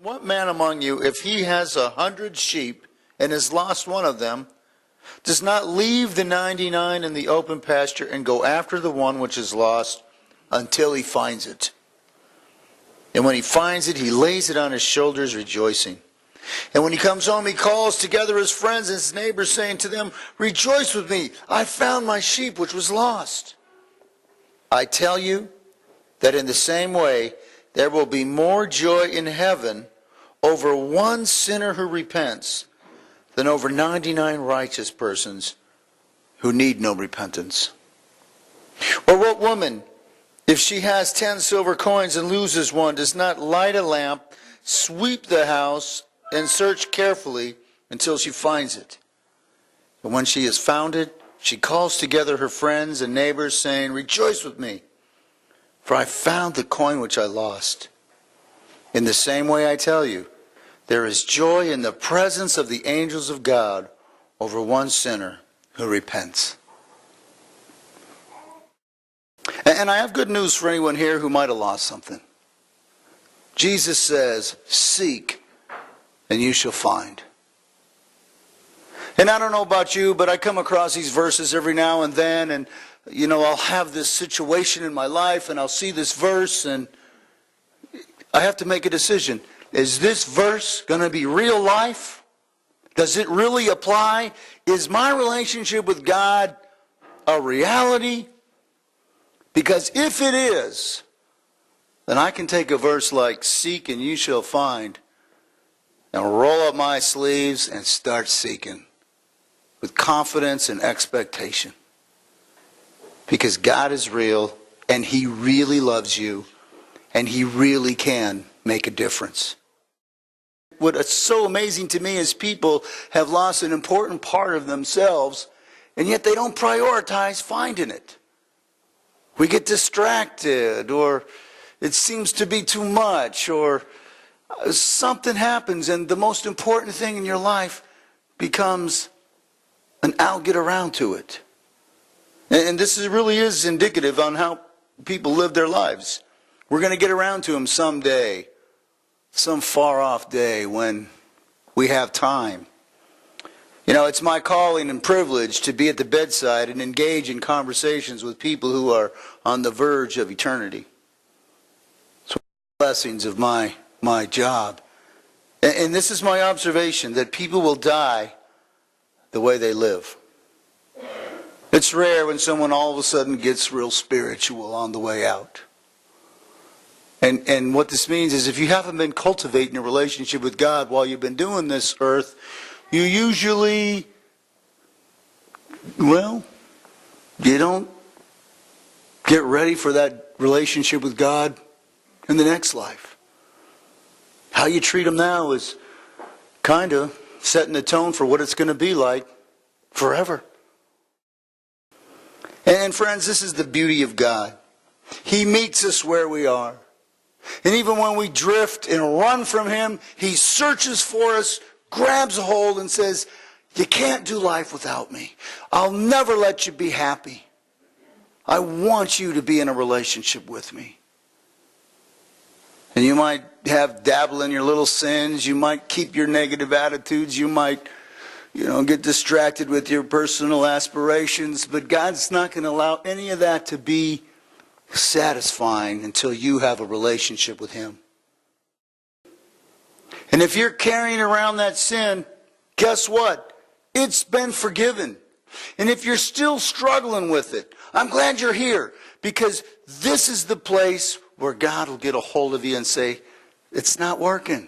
What man among you, if he has 100 sheep and has lost one of them, does not leave the 99 in the open pasture and go after the one which is lost until he finds it? And when he finds it, he lays it on his shoulders, rejoicing. And when he comes home, he calls together his friends and his neighbors, saying to them, "Rejoice with me, I found my sheep which was lost." I tell you that in the same way, there will be more joy in heaven over one sinner who repents than over 99 righteous persons who need no repentance. Or what woman, if she has 10 silver coins and loses one, does not light a lamp, sweep the house, and search carefully until she finds it? And when she has found it, she calls together her friends and neighbors, saying, "Rejoice with me, for I found the coin which I lost." In the same way, I tell you, there is joy in the presence of the angels of God over one sinner who repents. And I have good news for anyone here who might have lost something. Jesus says, "Seek, and you shall find." And I don't know about you, but I come across these verses every now and then, and I'll have this situation in my life, and I'll see this verse, and I have to make a decision. Is this verse going to be real life? Does it really apply? Is my relationship with God a reality? Because if it is, then I can take a verse like "Seek and you shall find" and roll up my sleeves and start seeking with confidence and expectation. Because God is real, and He really loves you, and He really can make a difference. What is so amazing to me is people have lost an important part of themselves, and yet they don't prioritize finding it. We get distracted, or it seems to be too much, or something happens, and the most important thing in your life becomes an "I'll get around to it." And this really is indicative on how people live their lives. We're going to get around to them someday, some far off day when we have time. It's my calling and privilege to be at the bedside and engage in conversations with people who are on the verge of eternity. It's one of the blessings of my job. And this is my observation, that people will die the way they live. It's rare when someone all of a sudden gets real spiritual on the way out. And what this means is, if you haven't been cultivating a relationship with God while you've been doing this earth, you usually, you don't get ready for that relationship with God in the next life. How you treat Him now is kind of setting the tone for what it's going to be like forever. And friends, this is the beauty of God. He meets us where we are. And even when we drift and run from Him, He searches for us, grabs a hold, and says, "You can't do life without me. I'll never let you be happy. I want you to be in a relationship with me." And you might dabble in your little sins. You might keep your negative attitudes. You might get distracted with your personal aspirations, but God's not going to allow any of that to be satisfying until you have a relationship with Him. And if you're carrying around that sin, guess what? It's been forgiven. And if you're still struggling with it, I'm glad you're here, because this is the place where God will get a hold of you and say, "It's not working.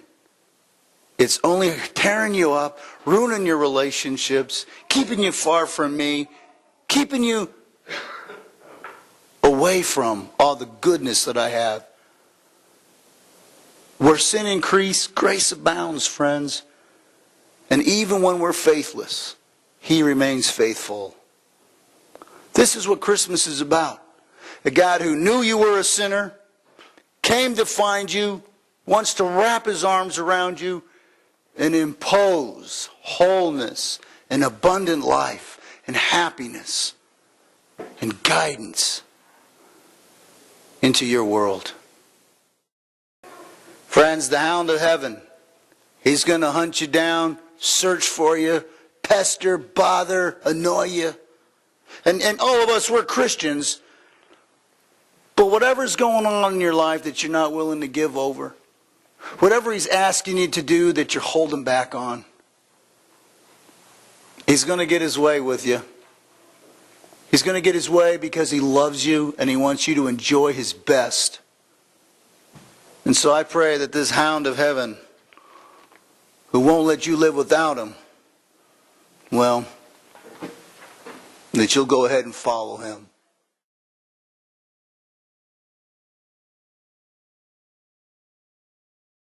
It's only tearing you up, ruining your relationships, keeping you far from me, keeping you away from all the goodness that I have." Where sin increases, grace abounds, friends. And even when we're faithless, He remains faithful. This is what Christmas is about. A God who knew you were a sinner, came to find you, wants to wrap His arms around you, and impose wholeness and abundant life and happiness and guidance into your world. Friends, the hound of heaven, he's going to hunt you down, search for you, pester, bother, annoy you. And all of us, we're Christians. But whatever's going on in your life that you're not willing to give over, whatever he's asking you to do that you're holding back on, he's going to get his way with you. He's going to get his way because he loves you and he wants you to enjoy his best. And so I pray that this hound of heaven, who won't let you live without him, well, that you'll go ahead and follow him.